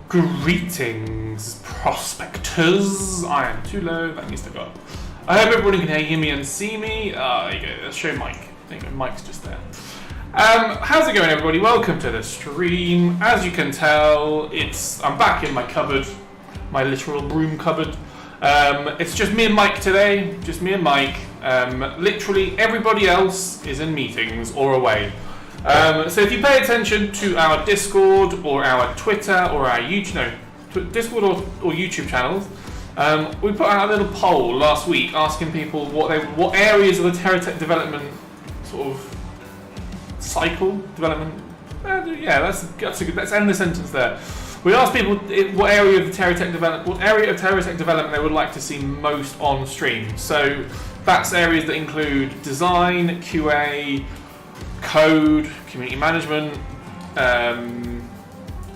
Greetings, prospectors. I am too low, that needs to go up. I hope everybody can hear me and see me. There you go, let's show Mike. There you go, Mike's just there. How's it going, everybody? Welcome to the stream. As you can tell, I'm back in my cupboard, my literal broom cupboard. It's just me and Mike today, just me and Mike. Literally everybody else is in meetings or away. So if you pay attention to our Discord or our Twitter or our YouTube, Discord or YouTube channels, we put out a little poll last week asking people what areas of the TerraTech development sort of cycle development. Yeah, that's good. Let's end the sentence there. We asked people what area of TerraTech development they would like to see most on stream. So that's areas that include design, QA, code, community management,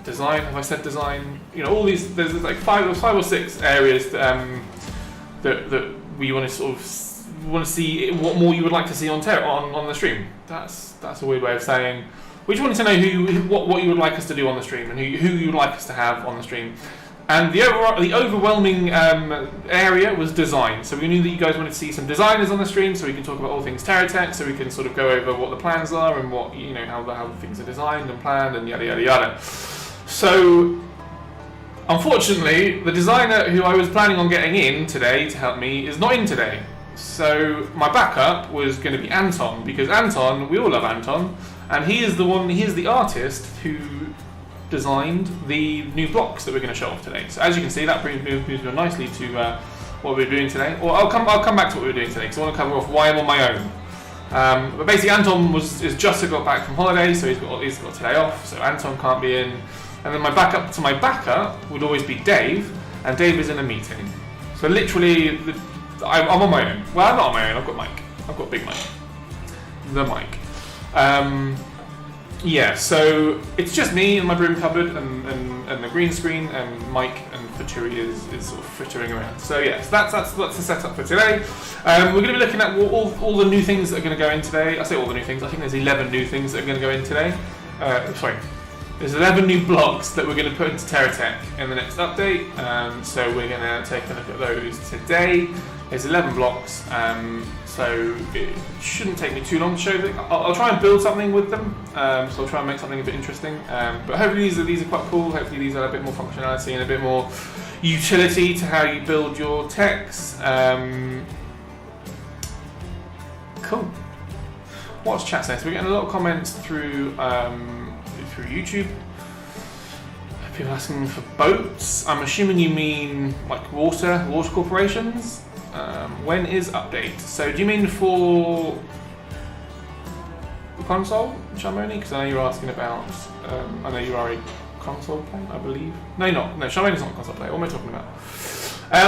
design. Have I said design? You know, all these. There's like five or six areas that we want to sort of see what more you would like to see on the stream. That's a weird way of saying. We just wanted to know what you would like us to do on the stream and who you would like us to have on the stream. And the overwhelming area was design. So we knew that you guys wanted to see some designers on the stream, so we can talk about all things TerraTech, so we can sort of go over what the plans are and what how things are designed and planned and yada yada yada. So unfortunately, the designer who I was planning on getting in today to help me is not in today. So my backup was going to be Anton, because Anton, we all love Anton, and he is the artist who designed the new blocks that we're going to show off today. So as you can see, that moves me nicely to what we're doing today. Or I'll come back to what we're doing today, because I want to cover off why I'm on my own. But basically, Anton is just got back from holiday, so he's got today off. So Anton can't be in, and then my backup would always be Dave, and Dave is in a meeting. So literally, I'm on my own. Well, I'm not on my own. I've got Mike. I've got Big Mike. The Mike. Yeah, so it's just me in my broom cupboard and the green screen, and Mike and Faturi is sort of frittering around. So yeah, so that's the setup for today. We're going to be looking at all the new things that are going to go in today. I say all the new things. I think there's 11 new things that are going to go in today. There's 11 new blocks that we're going to put into TerraTech in the next update. So we're going to take a look at those today. There's 11 blocks, so it shouldn't take me too long to show them. I'll try and build something with them, so I'll try and make something a bit interesting. But hopefully these are quite cool. Hopefully these are a bit more functionality and a bit more utility to how you build your techs. Cool. What's chat saying? So we're getting a lot of comments through YouTube. People asking for boats. I'm assuming you mean like water corporations. When is update? So do you mean for the console, Shamoni? Because I know you're asking about. I know you are a console player, I believe. No, you're not. No, Shamoni's not a console player. What am I talking about?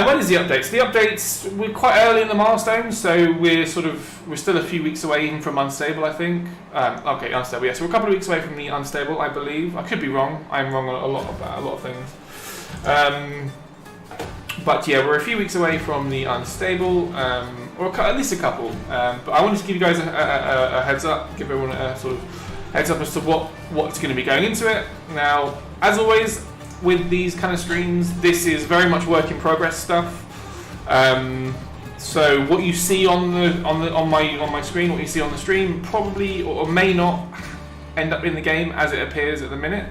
When is the update? So the updates, we're quite early in the milestone, so we're still a few weeks away even from unstable, I think. Okay, unstable. Yeah, so we're a couple of weeks away from the unstable, I believe. I could be wrong. I'm wrong on a lot of things. But yeah, we're a few weeks away from the unstable, or at least a couple. But I wanted to give you guys a heads up, give everyone a sort of heads up as to what's going to be going into it. Now, as always, with these kind of streams, this is very much work in progress stuff. So what you see on my screen, what you see on the stream, probably or may not end up in the game as it appears at the minute.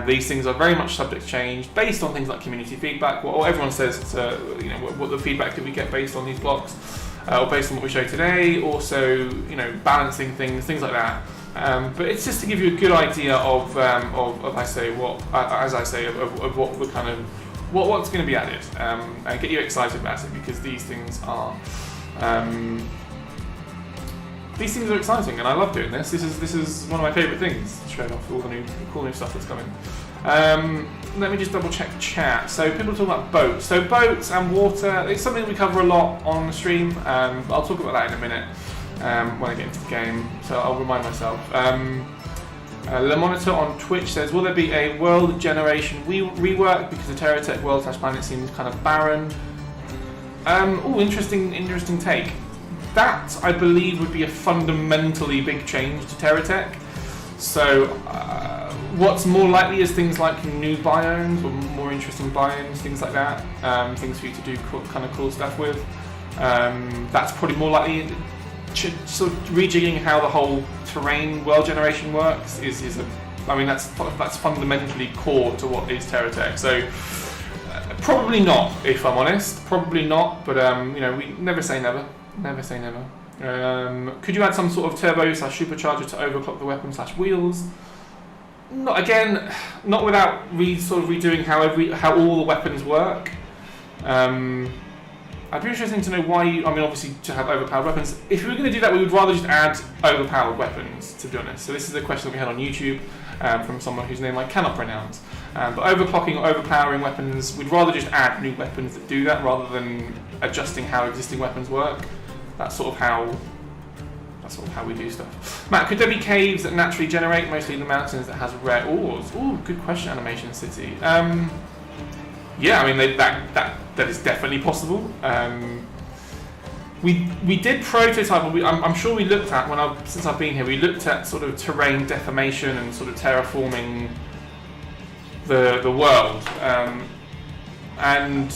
These things are very much subject to change based on things like community feedback, what everyone says, what the feedback that we get based on these blocks, or based on what we show today. Also, balancing things like that. But it's just to give you a good idea of what's going to be added, and get you excited about it, because these things are exciting, and I love doing this. This is one of my favourite things, showing off all the cool new stuff that's coming. Let me just double check chat. So people talk about boats. So boats and water, it's something we cover a lot on the stream. I'll talk about that in a minute when I get into the game, so I'll remind myself. Le Monitor on Twitch says, will there be a world generation rework because the TerraTech world/planet seems kind of barren? Interesting take. That, I believe, would be a fundamentally big change to TerraTech. So What's more likely is things like new biomes or more interesting biomes, things like that. Things for you to do kind of cool stuff with. That's probably more likely. Sort of rejigging how the whole terrain world generation works is that's fundamentally core to what is TerraTech. So probably not, if I'm honest. Probably not. But we never say never. Never say never. Could you add some sort of turbo / supercharger to overclock the weapon / wheels? Not without redoing how all the weapons work. I'd be interested to know why obviously to have overpowered weapons. If we were going to do that, we would rather just add overpowered weapons, to be honest. So this is a question that we had on YouTube from someone whose name I cannot pronounce. But overclocking or overpowering weapons, we'd rather just add new weapons that do that rather than adjusting how existing weapons work. That's sort of how we do stuff. Matt, could there be caves that naturally generate, mostly in the mountains, that has rare ores? Ooh, good question, Animation City. Yeah, that is definitely possible. We did prototype. I'm sure we looked at since I've been here. We looked at sort of terrain deformation and sort of terraforming the world, and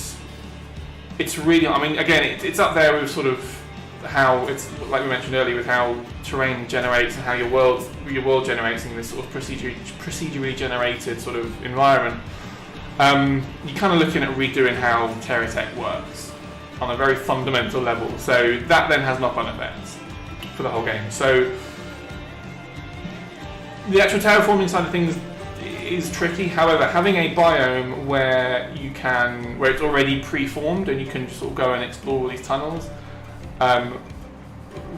it's really. Again, it's up there with sort of how it's like we mentioned earlier with how terrain generates and how your world generates in this sort of procedurally generated sort of environment. You're kind of looking at redoing how TerraTech works on a very fundamental level. So that then has knock-on effects for the whole game. So the actual terraforming side of things is tricky. However, having a biome where it's already pre-formed and you can just sort of go and explore all these tunnels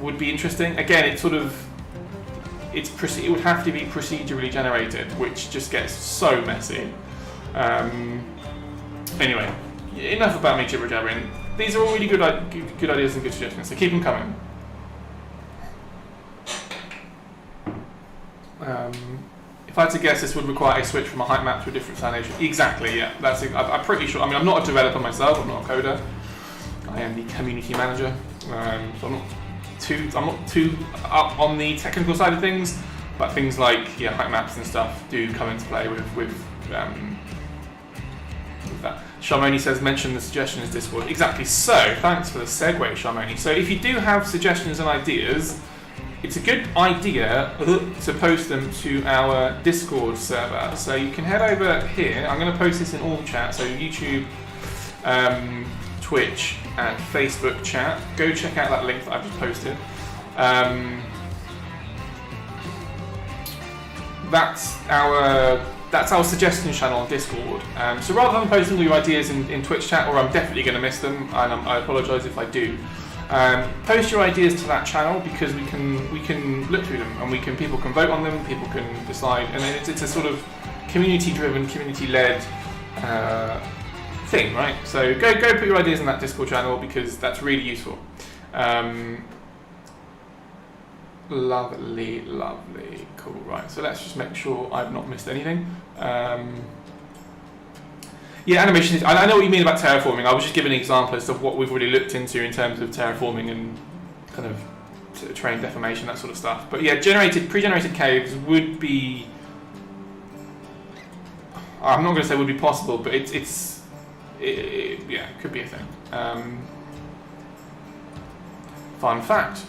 would be interesting. Again, it would have to be procedurally generated, which just gets so messy. Anyway, enough about me jibber jabbering. These are all really good ideas and good suggestions, so keep them coming. If I had to guess, this would require a switch from a height map to a different foundation. Exactly, yeah. I'm pretty sure. I'm not a developer myself. I'm not a coder. I am the community manager, so I'm not too up on the technical side of things. But things like height maps and stuff do come into play with that. Sharmoni says, mention the suggestions Discord. Exactly. So, thanks for the segue, Sharmoni. So, if you do have suggestions and ideas, it's a good idea to post them to our Discord server. So you can head over here. I'm going to post this in all chat. So YouTube, Twitch, and Facebook chat. Go check out that link that I've just posted. That's our suggestion channel on Discord. So rather than posting all your ideas in Twitch chat, or I'm definitely going to miss them, and I apologise if I do. Post your ideas to that channel because we can look through them and people can vote on them. People can decide, and it's a sort of community-driven, community-led thing, right? So go put your ideas in that Discord channel because that's really useful. Lovely, cool. Right, so let's just make sure I've not missed anything. Animation. I know what you mean about terraforming. I was just giving an example as to what we've already looked into in terms of terraforming and kind of terrain deformation, that sort of stuff. But yeah, pre-generated caves would be. I'm not going to say would be possible, but it could be a thing. Fun fact.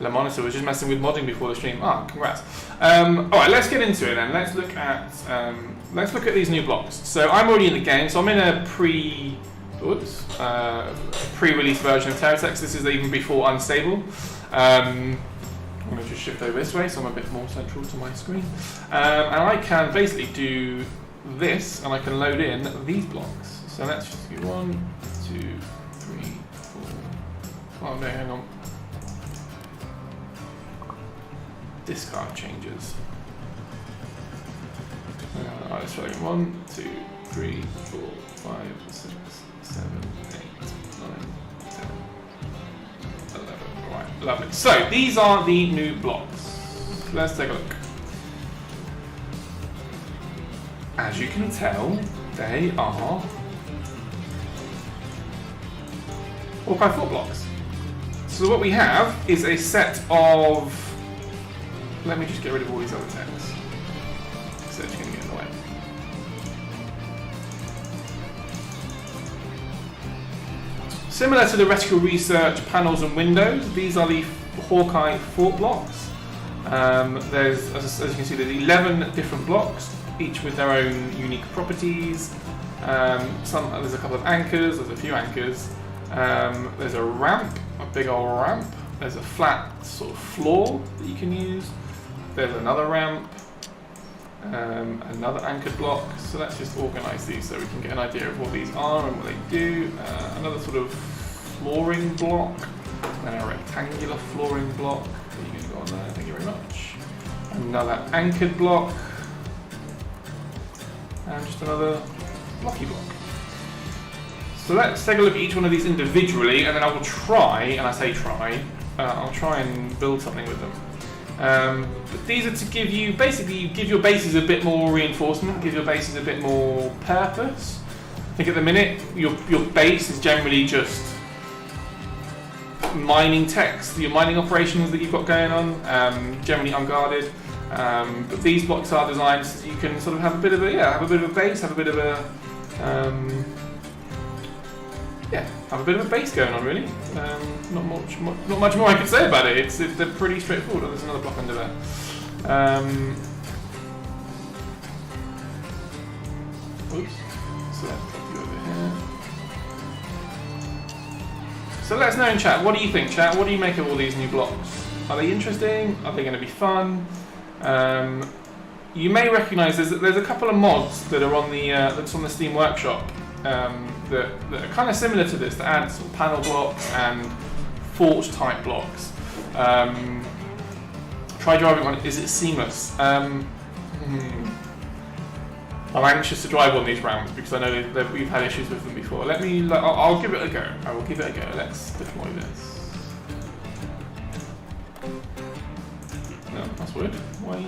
La Monitor was just messing with modding before the stream. Congrats. Alright, let's get into it then. Let's look at these new blocks. So I'm already in the game, so I'm in a pre-release version of TerraTech. So this is even before Unstable. I'm going to just shift over this way so I'm a bit more central to my screen. And I can basically do this, and I can load in these blocks. So let's just do 1, 2, 3, 4. Oh no, hang on. Discard changes. Let's try 1, 2, 3, 4, 5, 6, 7, 8, 9, 10, 11. Alright, lovely. So these are the new blocks. Let's take a look. As you can tell, they are 4x4 blocks. So what we have is a set of. Let me just get rid of all these other texts. Searching again. Similar to the reticle research panels and windows, these are the Hawkeye fort blocks. There's, as you can see, there's 11 different blocks, each with their own unique properties. There's a couple of anchors, there's a few anchors. There's a ramp, a big old ramp. There's a flat sort of floor that you can use. There's another ramp, another anchored block. So let's just organise these so we can get an idea of what these are and what they do. Another sort of flooring block, and a rectangular flooring block. You can go on there, thank you very much. Another anchored block, and just another blocky block. So let's take a look at each one of these individually, and then I will try, and I say try, I'll try and build something with them. But these are to give you, basically, give your bases a bit more reinforcement, give your bases a bit more purpose. I think at the minute, your base is generally just mining techs, your mining operations that you've got going on, generally unguarded. But these blocks are designed so you can sort of have a bit of a, have a bit of a base, have a bit of a, have a bit of a base going on, really. Not much more I can say about it. They're pretty straightforward. Oh, there's another block under there. Oops. So let's put you over here. So let us know in chat. What do you think, chat? What do you make of all these new blocks? Are they interesting? Are they going to be fun? You may recognise there's a couple of mods that are on the that's on the Steam Workshop. That are kind of similar to this, that add sort of panel blocks and fort type blocks. Try driving one. Is it seamless? I'm anxious to drive on these ramps because I know that we've had issues with them before. I'll give it a go. I will give it a go. Let's deploy this. No, that's weird. Why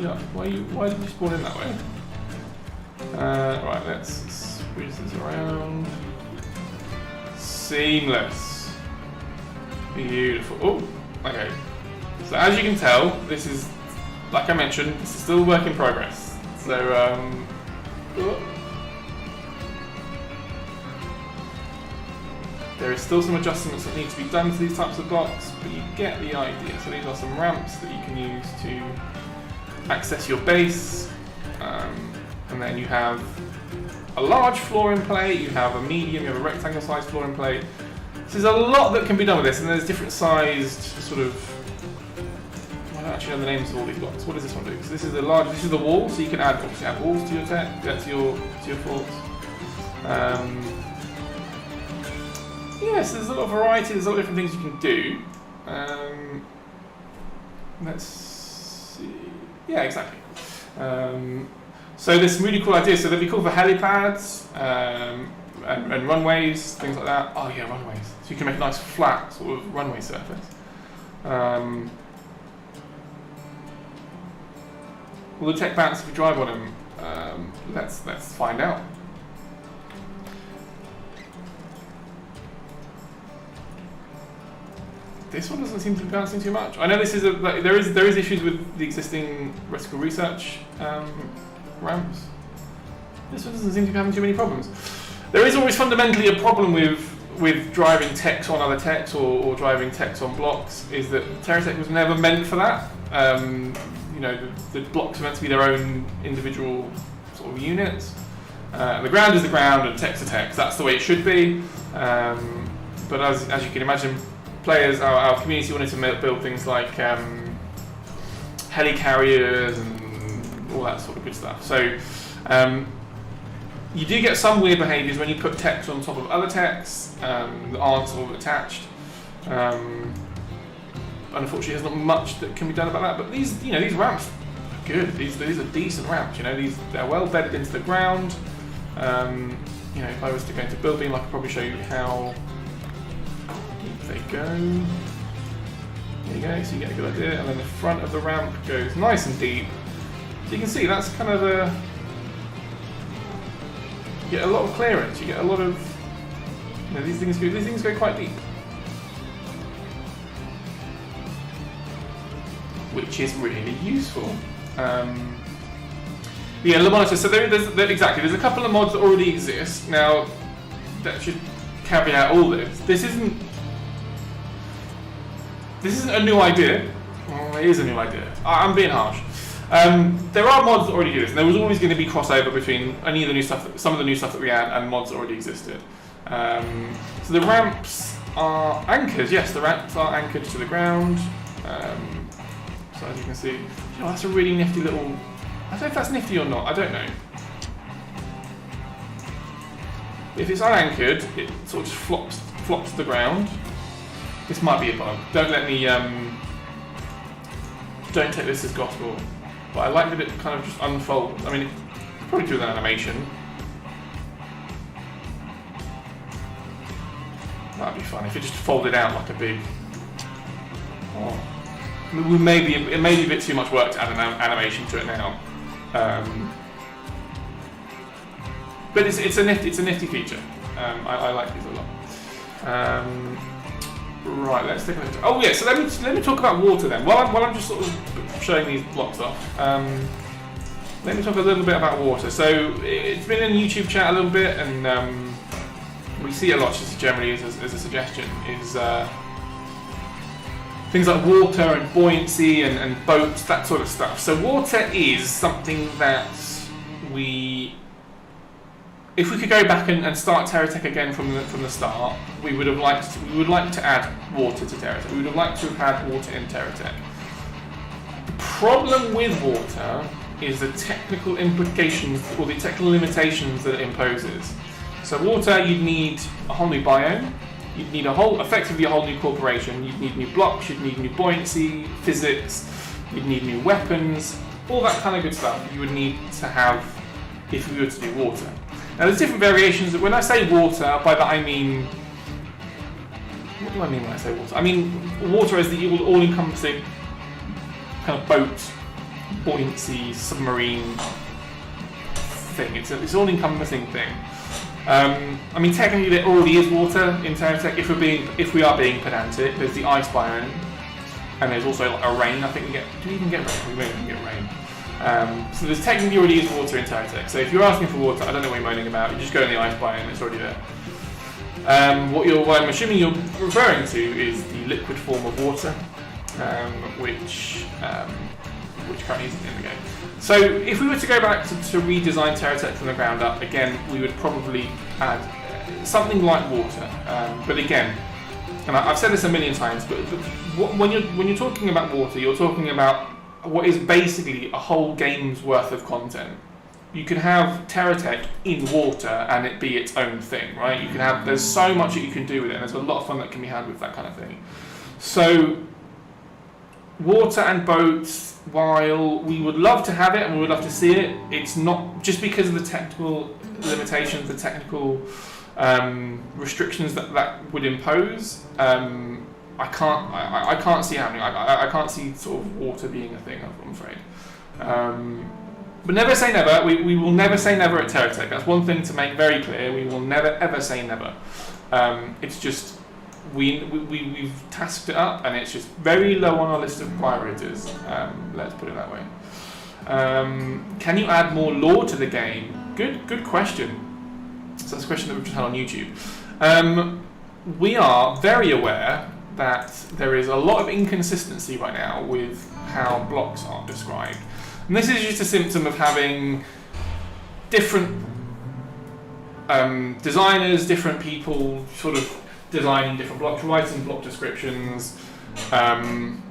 did you spawn in that way? Right, let's squeeze this around. Seamless. Beautiful. Oh, okay. So as you can tell, this is, like I mentioned, this is still a work in progress. So, there is still some adjustments that need to be done to these types of blocks, but you get the idea. So these are some ramps that you can use to access your base. And then you have a large floor in play, you have a medium, you have a rectangle sized floor in play. So there's a lot that can be done with this, and there's different sized sort of, I don't actually know the names of all these blocks. What does this one do? So this is the wall, so you can obviously add walls to your tech, to your forts. Yes, there's a lot of variety, there's a lot of different things you can do. Let's see. Yeah, exactly. So there's some really cool ideas. So they'd be cool for helipads and runways, things like that. Oh yeah, runways. So you can make a nice flat sort of runway surface. Will the tech bounce if you drive on them? Let's find out. This one doesn't seem to be bouncing too much. I know this is there is issues with the existing reticle research ramps. This one doesn't seem to be having too many problems. There is always fundamentally a problem with driving techs on other techs or driving techs on blocks. Is that TerraTech was never meant for that. The blocks are meant to be their own individual sort of units. The ground is the ground and techs are techs. That's the way it should be. But as you can imagine, players, our community wanted to build things like helicarriers and all that sort of good stuff. So you do get some weird behaviours when you put techs on top of other techs that aren't sort of attached. Unfortunately, there's not much that can be done about that. But these ramps are good. These are decent ramps. They're well bedded into the ground. If I was to go into build beam, I could probably show you how deep they go. There you go. So you get a good idea. And then the front of the ramp goes nice and deep. So you can see that's kind of you get a lot of clearance. You get a lot of these things go quite deep, which is really useful. Yeah, the monitor. So there's a couple of mods that already exist now that should caveat all this isn't a new idea. Well, it is a new idea. I'm being harsh. There are mods that already do this, and there was always going to be crossover between any of the new stuff, some of the new stuff that we had, and mods that already existed. So the ramps are anchors. Yes, the ramps are anchored to the ground. So as you can see, that's a really nifty little. I don't know if that's nifty or not. I don't know. If it's unanchored, it sort of just flops to the ground. This might be a bug. Don't let me. Don't take this as gospel. But I like that it kind of just unfolds. I mean, it's probably do an animation. That'd be fun if it just folded out like a big. Oh. It may be a bit too much work to add an animation to it now. But it's a nifty feature. I like these a lot. Right, let's take a look. Oh yeah, so let me talk about water then. While I'm just sort of showing these blocks off, let me talk a little bit about water. So it's been in the YouTube chat a little bit, and we see a lot just generally as a suggestion is things like water and buoyancy and boats, that sort of stuff. So water is something that if we could go back and start TerraTech again from the start, we would like to add water to TerraTech. We would have liked to have had water in TerraTech. The problem with water is the technical implications or the technical limitations that it imposes. So water, you'd need a whole new biome, you'd need effectively a whole new corporation, you'd need new blocks, you'd need new buoyancy, physics, you'd need new weapons, all that kind of good stuff you would need to have if we were to do water. Now there's different variations. When I say water, by that I mean, what do I mean when I say water? I mean water as the all-encompassing kind of boat, buoyancy, submarine thing. It's an all-encompassing thing. I mean technically there already is water in TerraTech if we are being pedantic. There's the ice biome, and there's also a rain. I think do we even get rain? We may even get rain. So there's technically already is water in TerraTech. So if you're asking for water, I don't know what you're moaning about. You just go in the ice biome, it's already there. What I'm assuming you're referring to is the liquid form of water, which currently isn't in the game. So if we were to go back to redesign TerraTech from the ground up, again, we would probably add something like water. But again, and I've said this a million times, but when you're talking about water, you're talking about what is basically a whole game's worth of content. You can have TerraTech in water and it be its own thing, right? There's so much that you can do with it, and there's a lot of fun that can be had with that kind of thing. So water and boats, while we would love to have it and we would love to see it, it's not just because of the technical limitations, the technical restrictions that would impose. I can't see happening. I can't see sort of water being a thing, I'm afraid. But never say never. We will never say never at TerraTech. That's one thing to make very clear. We will never ever say never. It's just we've tasked it up, and it's just very low on our list of priorities. Let's put it that way. Can you add more lore to the game? Good question. So that's a question that we've just had on YouTube. We are very aware that there is a lot of inconsistency right now with how blocks are described. And this is just a symptom of having different designers, different people sort of designing different blocks, writing block descriptions, adding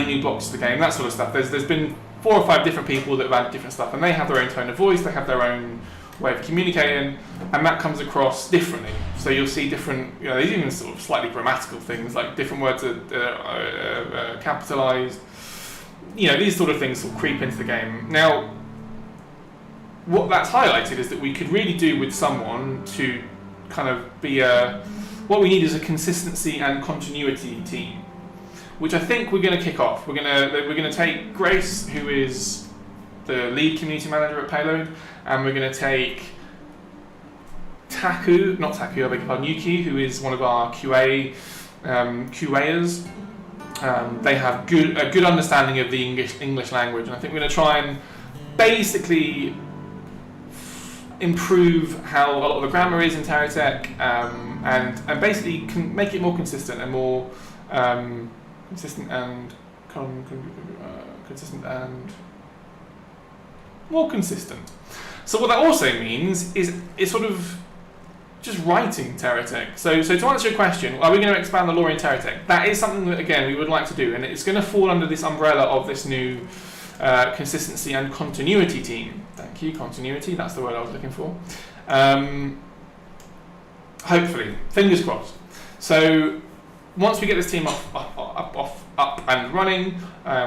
new blocks to the game, that sort of stuff. There's been 4 or 5 different people that have added different stuff, and they have their own tone of voice, they have their own way of communicating, and that comes across differently. So you'll see different, there's even sort of slightly grammatical things, like different words are capitalized. These sort of things will creep into the game. Now, what that's highlighted is that we could really do with someone to kind of be what we need is a consistency and continuity team, which I think we're going to kick off. We're going to take Grace, who is the lead community manager at Payload, and we're going to take Yuki, who is one of our QAers. They have a good understanding of the English language, and I think we're going to try and basically improve how a lot of the grammar is in TerraTech, and basically can make it more consistent and more consistent and more consistent. So what that also means is it's sort of just writing TerraTech. So to answer your question, are we going to expand the lore in TerraTech? That is something that, again, we would like to do, and it's going to fall under this umbrella of this new consistency and continuity team. Thank you, continuity, that's the word I was looking for. Hopefully, fingers crossed. So once we get this team up and running,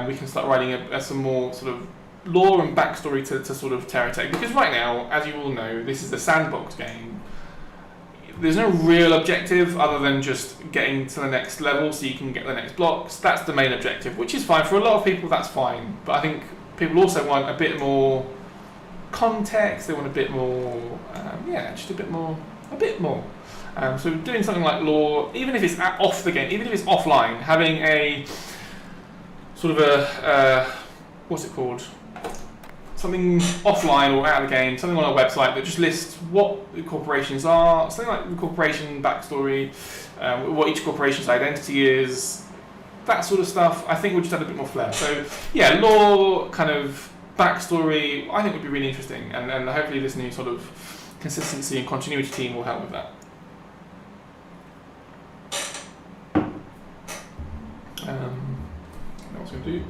we can start writing some more sort of lore and backstory to sort of TerraTech. Because right now, as you all know, this is a sandbox game. There's no real objective other than just getting to the next level so you can get the next blocks. That's the main objective, which is fine. For a lot of people, that's fine. But I think people also want a bit more context. They want a bit more, just a bit more. So doing something like lore, even if it's off the game, even if it's offline, having a sort of a, what's it called? Something offline or out of the game, something on our website that just lists what the corporations are, something like the corporation backstory, what each corporation's identity is, that sort of stuff. I think we'll just add a bit more flair. So yeah, lore, kind of backstory, I think would be really interesting, and hopefully this new sort of consistency and continuity team will help with that. What was I going to do?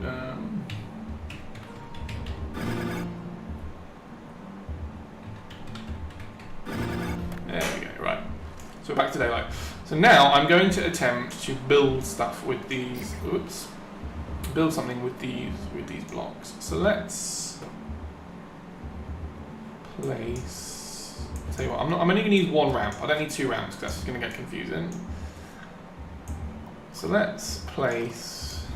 There we go, right. So we're back to daylight. So now I'm going to attempt to build stuff with these, build something with these blocks. So let's place, I'll tell you what, I'm only going to use one ramp. I don't need two ramps because that's just going to get confusing. So let's place,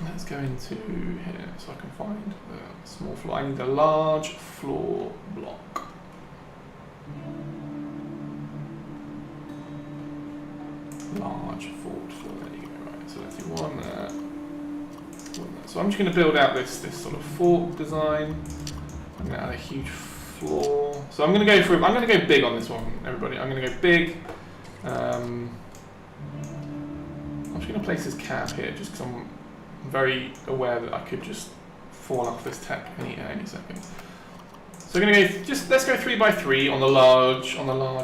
let's go into here so I can find the small floor. I need a large floor block. Large forward floor, there you go, right. So let's do one there, one there. So I'm just going to build out this sort of fort design. I'm going to add a huge floor. So I'm going to go big on this one, everybody. I'm going to go big. I'm just going to place this cap here just because I'm very aware that I could just fall off this tech any second. So I'm going to go, let's go 3 by 3 on the large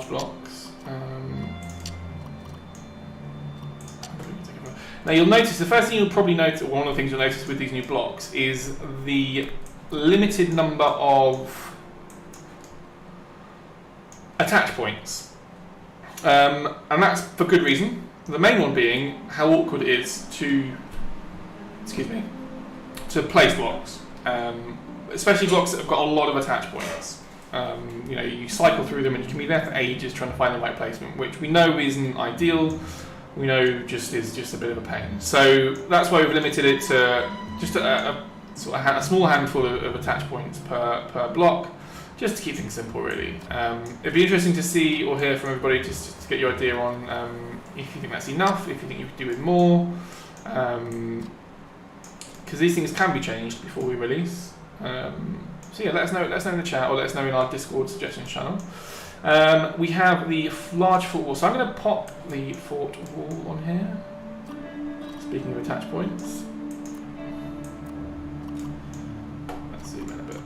blocks. Now you'll notice, the first thing you'll probably notice, or one of the things you'll notice with these new blocks, is the limited number of attach points. And that's for good reason. The main one being how awkward it is to place blocks, especially blocks that have got a lot of attach points. You cycle through them and you can be there for ages trying to find the right placement, which we know isn't ideal. We know is just a bit of a pain. So that's why we've limited it to just a small handful of attach points per block, just to keep things simple, really. It'd be interesting to see or hear from everybody just to get your idea on if you think that's enough, if you think you could do with more. Because these things can be changed before we release. So yeah, let us know in the chat, or let us know in our Discord suggestions channel. We have the large fort wall, so I'm going to pop the fort wall on here. Speaking of attach points, let's zoom in a bit.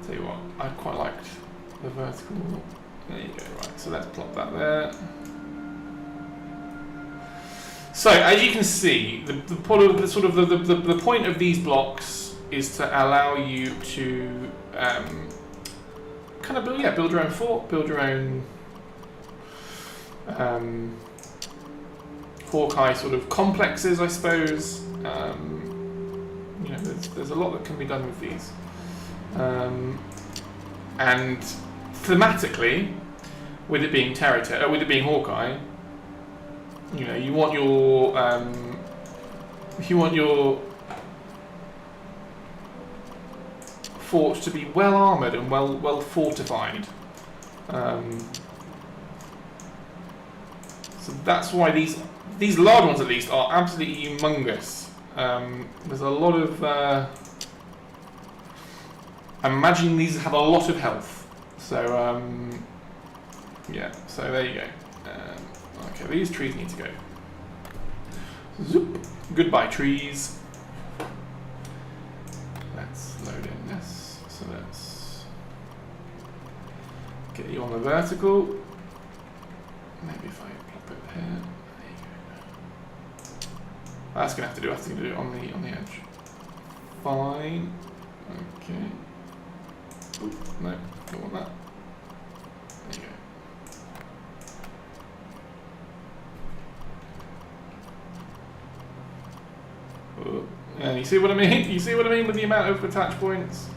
Tell you what, I quite liked the vertical. There you go, right, so let's plop that there. So as you can see, the point of these blocks is to allow you to kind of build your own fort, build your own Hawkeye sort of complexes, I suppose. There's a lot that can be done with these, and thematically, with it being TerraTech, with it being Hawkeye. You want your fort to be well armoured and well fortified. So that's why these large ones at least are absolutely humongous. There's a lot of... I'm imagining these have a lot of health. So, yeah, so there you go. Okay, these trees need to go. Zoop. Goodbye, trees. Let's load in this. So let's get you on the vertical. Maybe if I plop it here. There you go. That's gonna have to do. I have to do it on the edge. Fine. Okay. Ooh, no, don't want that. There you go. Ooh. And you see what I mean? You see what I mean with the amount of attach points?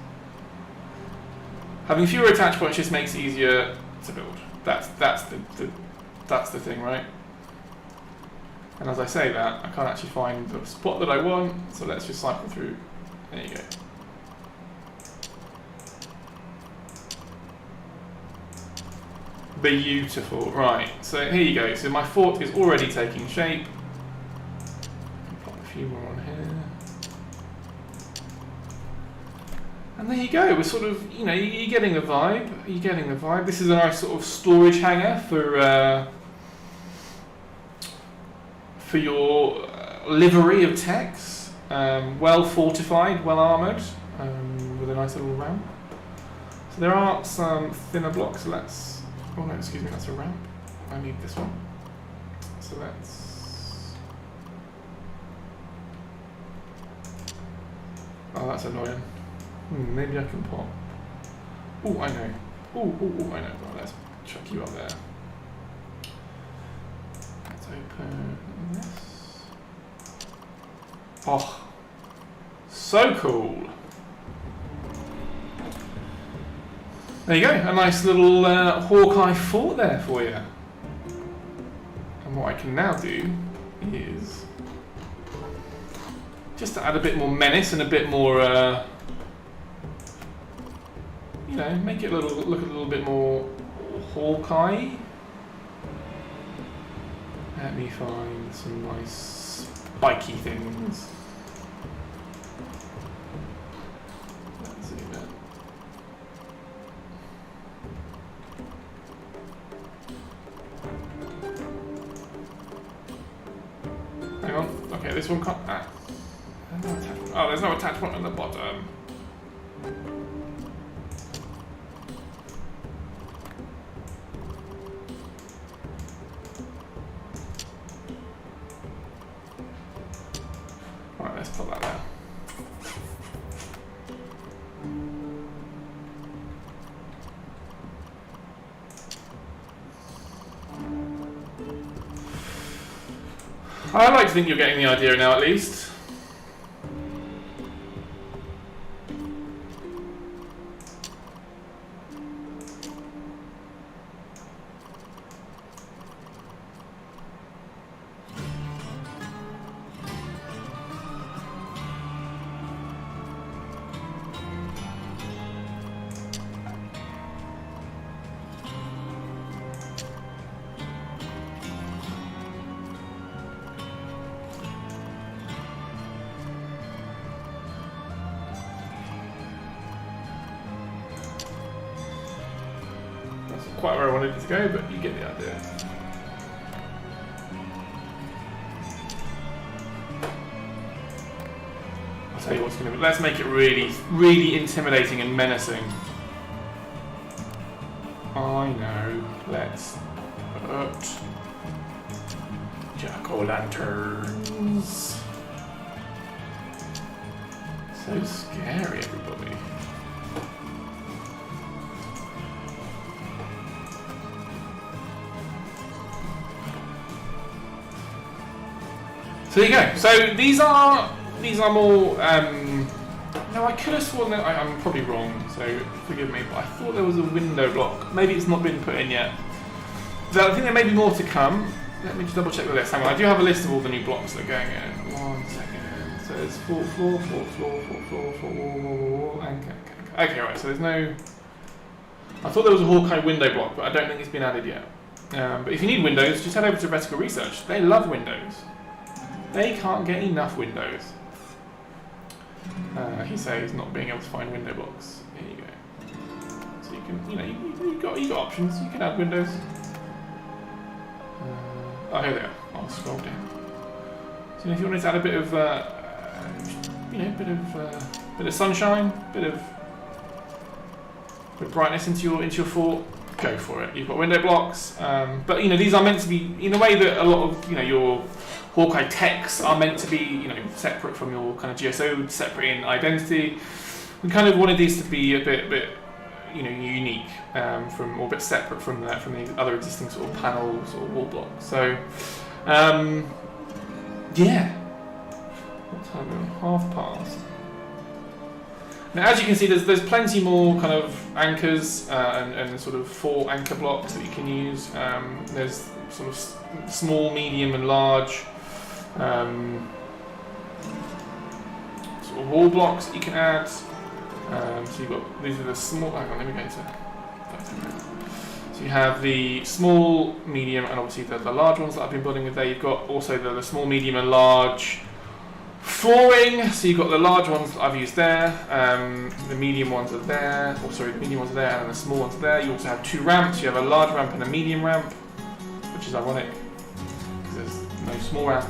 Having fewer attach points just makes it easier to build. That's the thing, right? And as I say that, I can't actually find the spot that I want, so let's just cycle through. There you go. Beautiful. Right, so here you go. So my fort is already taking shape. Pop a few more on here. And there you go. We're sort of, you know, you're getting the vibe. You're getting the vibe. This is a nice sort of storage hangar for your livery of techs. Well fortified, well armoured, with a nice little ramp. So there are some thinner blocks. Let's... Oh no, excuse me, that's a ramp. I need this one. So let's... Oh, that's annoying. Maybe I can pop. Oh, I know. Oh, I know. Well, let's chuck you up there. Let's open this. Oh, so cool. There you go, a nice little Hawkeye fort there for you. And what I can now do is just to add a bit more menace and a bit more, you know, make it look a little bit more Hawkeye. Let me find some nice spiky things. Let's zoom in. Hang on. Okay, this one can't. Oh, there's no attachment at the bottom. Right, let's put that there. I like to think you're getting the idea now, at least. Quite where I wanted it to go, but you get the idea. I'll tell you what's going to be. Let's make it really, really intimidating and menacing. I know. Let's put jack-o'-lanterns. So scary, everybody. So there you go. So these are more. No, I could have sworn that I'm probably wrong. So forgive me, but I thought there was a window block. Maybe it's not been put in yet. So I think there may be more to come. Let me just double check the list. Hang on, I do have a list of all the new blocks that are going in. 1 second. So it's fourth floor, and okay, right. So there's no. I thought there was a Hawkeye window block, but I don't think it's been added yet. But if you need windows, just head over to Reticle Research. They love windows. They can't get enough windows. He says not being able to find window blocks. There you go. So you can, you got options. You can add windows. Oh, here they are. I'll scroll down. So if you wanted to add a bit of, bit of sunshine, bit of brightness into your fort, go for it. You've got window blocks, but these are meant to be in a way that a lot of your Hawkeye techs are meant to be separate from your kind of GSO, separate in identity. We kind of wanted these to be a bit unique or a bit separate from the other existing sort of panels or wall blocks. So yeah, what time are we? past. Now, as you can see, there's plenty more kind of anchors and sort of 4 anchor blocks that you can use. There's sort of small, medium, and large sort of wall blocks that you can add. So you've got these are the small. Hang on, let me go to. So you have the small, medium, and obviously the large ones that I've been building with there. You've got also the small, medium, and large flooring. So you've got the large ones that I've used there. The medium ones are there. The medium ones are there, and then the small ones are there. You also have 2 ramps. You have a large ramp and a medium ramp, which is ironic because there's no small ramp.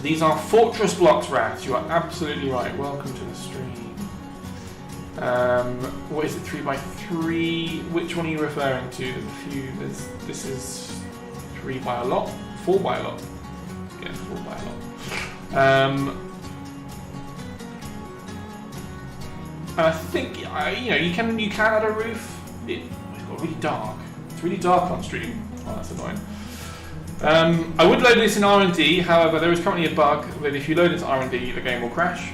These are fortress blocks, Rat. You are absolutely right. Welcome to the stream. What is it? 3x3. Which one are you referring to? This is 3 by a lot. 4 by a lot. Yeah, 4 by a lot. And I think you can add a roof. It's got really dark. It's really dark on stream. Oh, that's annoying. I would load this in R&D, however there is currently a bug that if you load into R&D the game will crash,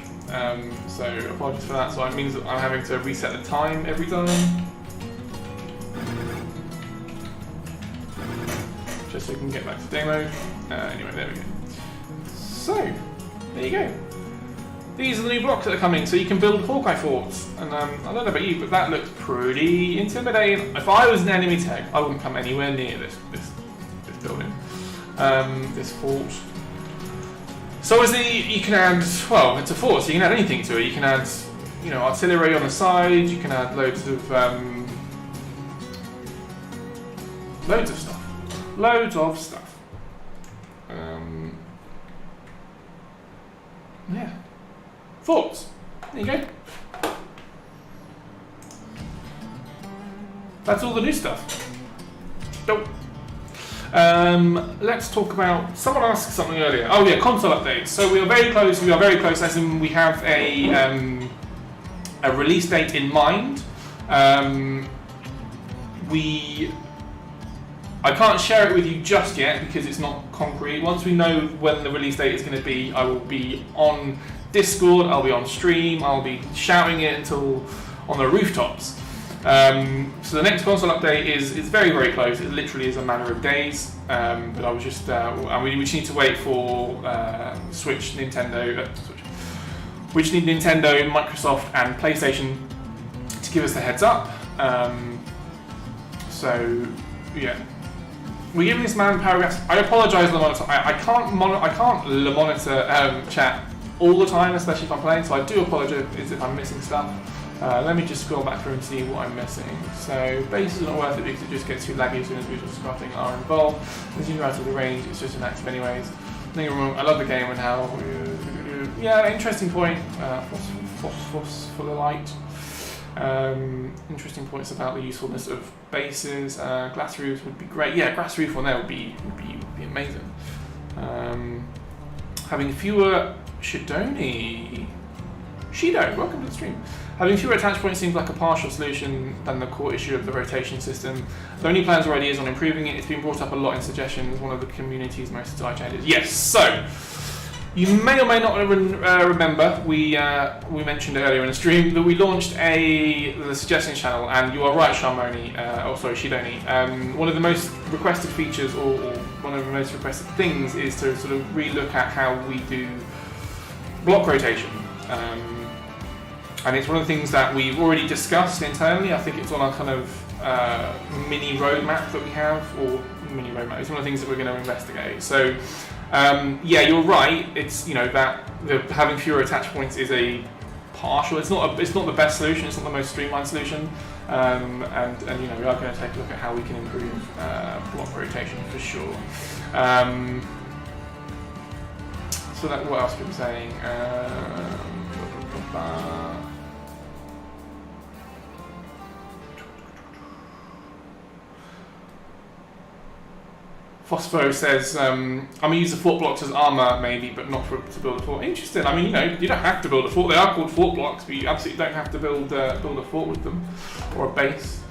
so apologies for that. So it means that I'm having to reset the time every time, just so we can get back to demo. Anyway, there we go. So, there you go. These are the new blocks that are coming, so you can build Hawkeye forts, and I don't know about you, but that looks pretty intimidating. If I was an enemy tech, I wouldn't come anywhere near this building. This fort. So obviously you can add, well, it's a fort, so you can add anything to it. You can add, artillery on the side. You can add loads of stuff. Loads of stuff. Yeah. Forts. There you go. That's all the new stuff. Nope. Let's talk about. Someone asked something earlier. Oh yeah, console updates. So we are very close. We are very close. As in, we have a release date in mind. I can't share it with you just yet because it's not concrete. Once we know when the release date is going to be, I will be on Discord. I'll be on stream. I'll be shouting it until on the rooftops. So the next console update is very, very close. It literally is a matter of days. But I was just, and we just need to wait for Switch, Nintendo, we just need Nintendo, Microsoft, and PlayStation to give us the heads up. So yeah, we're giving this man paragraphs. I apologise, Lamonitor. I can't monitor chat all the time, especially if I'm playing. So I do apologise if I'm missing stuff. Let me just scroll back through and see what I'm missing. So bases are not worth it because it just gets too laggy as soon as visual scrapping are involved. As you go out of the range, it's just inactive anyways. I love the game and how. Yeah, interesting point. Phosphorus for the light. Interesting points about the usefulness of bases. Glass roofs would be great. Yeah, glass roof on there would be amazing. Having fewer Shido, welcome to the stream. Having fewer attach points seems like a partial solution than the core issue of the rotation system. The only plans or ideas on improving it. It's been brought up a lot in suggestions. One of the community's most desired changes. Yes, so you may or may not remember we mentioned earlier in the stream that we launched the suggestions channel, and you are right, Shidoni. One of the most requested features, or one of the most requested things, is to sort of relook at how we do block rotation. and it's one of the things that we've already discussed internally. I think it's on our kind of mini roadmap that we have, or mini roadmap. It's one of the things that we're going to investigate. So, yeah, you're right. It's that having fewer attach points is a partial. It's not the best solution. It's not the most streamlined solution. And we are going to take a look at how we can improve block rotation for sure. So that, what else are we saying? Phospho says, I'm going to use the fort blocks as armor maybe, but not to build a fort. Interesting. I mean, you don't have to build a fort. They are called fort blocks, but you absolutely don't have to build a fort with them, or a base.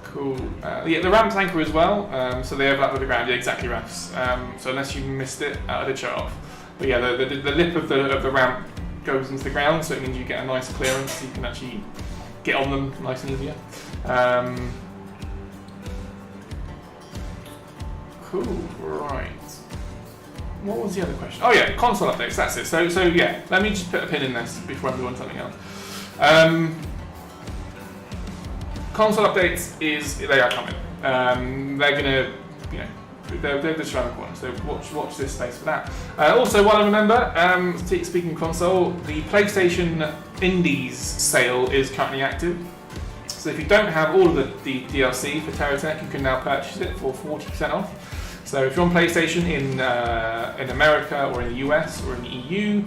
Cool. Yeah, the ramps anchor as well, so they overlap with the ground. Yeah, exactly, Rafs. So unless you missed it, I did show it off. But yeah, the lip of the ramp goes into the ground, so it means you get a nice clearance, so you can actually get on them nice and easier. Cool, right. What was the other question? Oh yeah, console updates, that's it. So yeah, let me just put a pin in this before I move on to something else. Console updates they are coming. They're gonna, they're just around the corner, so watch this space for that. Also, while I remember, speaking of console, the PlayStation Indies sale is currently active. So if you don't have all of the DLC for TerraTech, you can now purchase it for 40% off. So if you're on PlayStation in America or in the US or in the EU,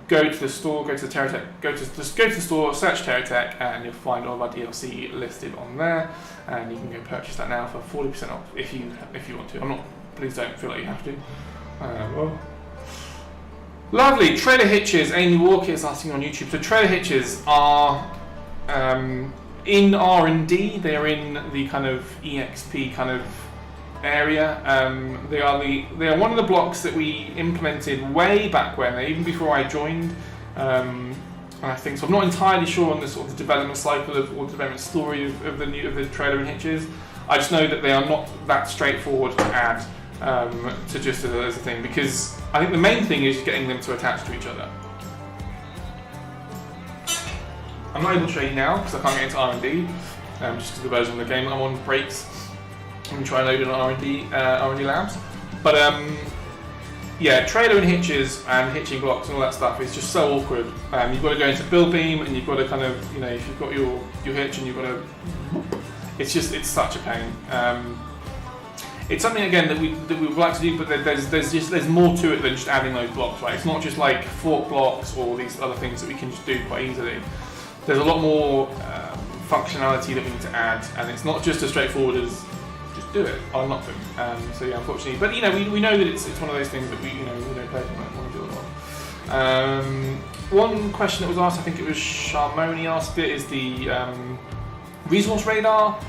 go to the store, go to the TerraTech, go to the store, search TerraTech, and you'll find all of our DLC listed on there, and you can go purchase that now for 40% off if you want to. Please don't feel like you have to. Lovely. Trailer hitches. Amy Walker is asking on YouTube. So trailer hitches are in R&D. They're in the kind of EXP kind of area. They are one of the blocks that we implemented way back when, even before I joined. I think so. I'm not entirely sure on the sort of development cycle or development story of the trailer and hitches. I just know that they are not that straightforward to add to just as a thing, because I think the main thing is getting them to attach to each other. I'm not able to show you now because I can't get into R&D, just because the version of the game I'm on breaks. I'm going to try and load it on R&D labs. But yeah, trailer and hitches and hitching blocks and all that stuff is just so awkward. You've got to go into build beam, and you've got to kind of, if you've got your hitch and you've got to, it's such a pain. It's something again that we would like to do, but there's more to it than just adding those blocks, right? It's not just like fork blocks or these other things that we can just do quite easily. There's a lot more functionality that we need to add, and it's not just as straightforward as just do it, unlock them. So yeah, unfortunately, but we know that it's one of those things that we don't personally want to do a lot. One question that was asked, I think it was Sharmoni asked it, is the resource radar.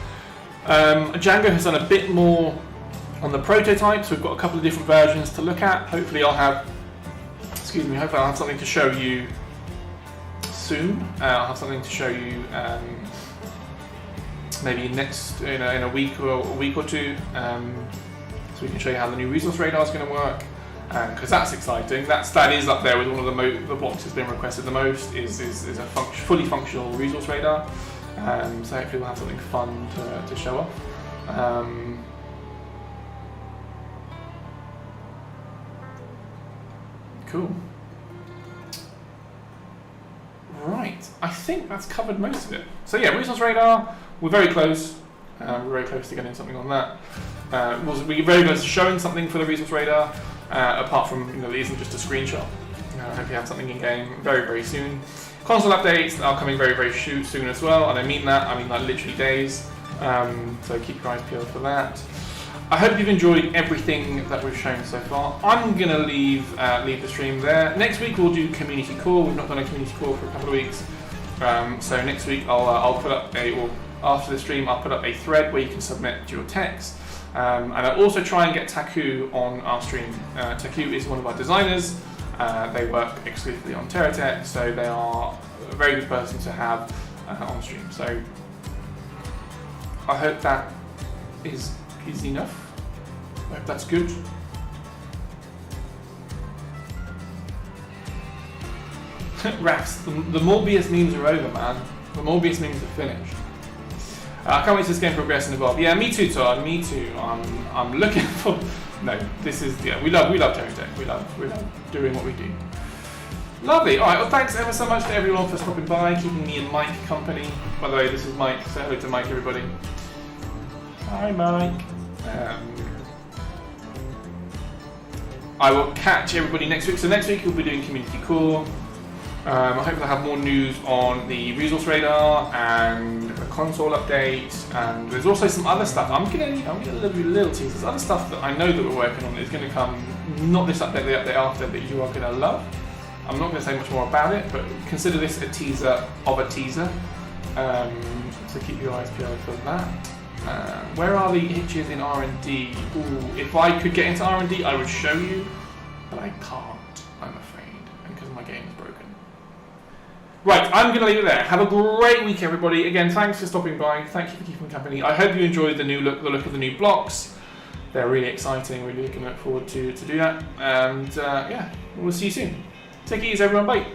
Django has done a bit more on the prototype, so we've got a couple of different versions to look at. Hopefully I'll have something to show you soon. I'll have something to show you maybe next in a week or two, so we can show you how the new resource radar is going to work, because that's exciting. That is up there with one of the blocks that's been requested the most is a fully functional resource radar. So hopefully we'll have something fun to show off. Cool. Right, I think that's covered most of it. So yeah, resource radar, we're very close. We're very close to getting something on that. We're very close to showing something for the resource radar, apart from it isn't just a screenshot. I hope you have something in game very, very soon. Console updates are coming very, very soon as well, and I mean that. I mean like literally days. So keep your eyes peeled for that. I hope you've enjoyed everything that we've shown so far. I'm gonna leave the stream there. Next week we'll do community call. We've not done a community call for a couple of weeks. So next week I'll put up after the stream I'll put up a thread where you can submit your text. And I'll also try and get Taku on our stream. Taku is one of our designers. They work exclusively on TerraTech, so they are a very good person to have on stream. So I hope that is enough. I hope that's good. Rafts, the Morbius memes are over, man. The Morbius memes are finished. I can't wait to see this game progress and evolve. Yeah, me too, Todd. Me too. I'm looking for. No, this is we love TerraTech. We love doing what we do. Lovely. All right. Well, thanks ever so much to everyone for stopping by, keeping me and Mike company. By the way, this is Mike. Say hello to Mike, everybody. Hi, Mike. I will catch everybody next week. So next week we'll be doing Community Core. I hope I'll have more news on the resource radar and a console update. And there's also some other stuff. I'm gonna give you a little tease. There's other stuff that I know that we're working on that is going to come. Not this update, the update after, that you are going to love. I'm not going to say much more about it, but consider this a teaser of a teaser. So keep your eyes peeled for that. Where are the hitches in R&D? Ooh, if I could get into R&D, I would show you, but I can't, I'm afraid, because my game is broken. Right, I'm going to leave it there. Have a great week, everybody. Again, thanks for stopping by. Thank you for keeping company. I hope you enjoyed the look of the new blocks. They're really exciting. Really looking forward to do that. And yeah, we'll see you soon. Take it easy, everyone. Bye.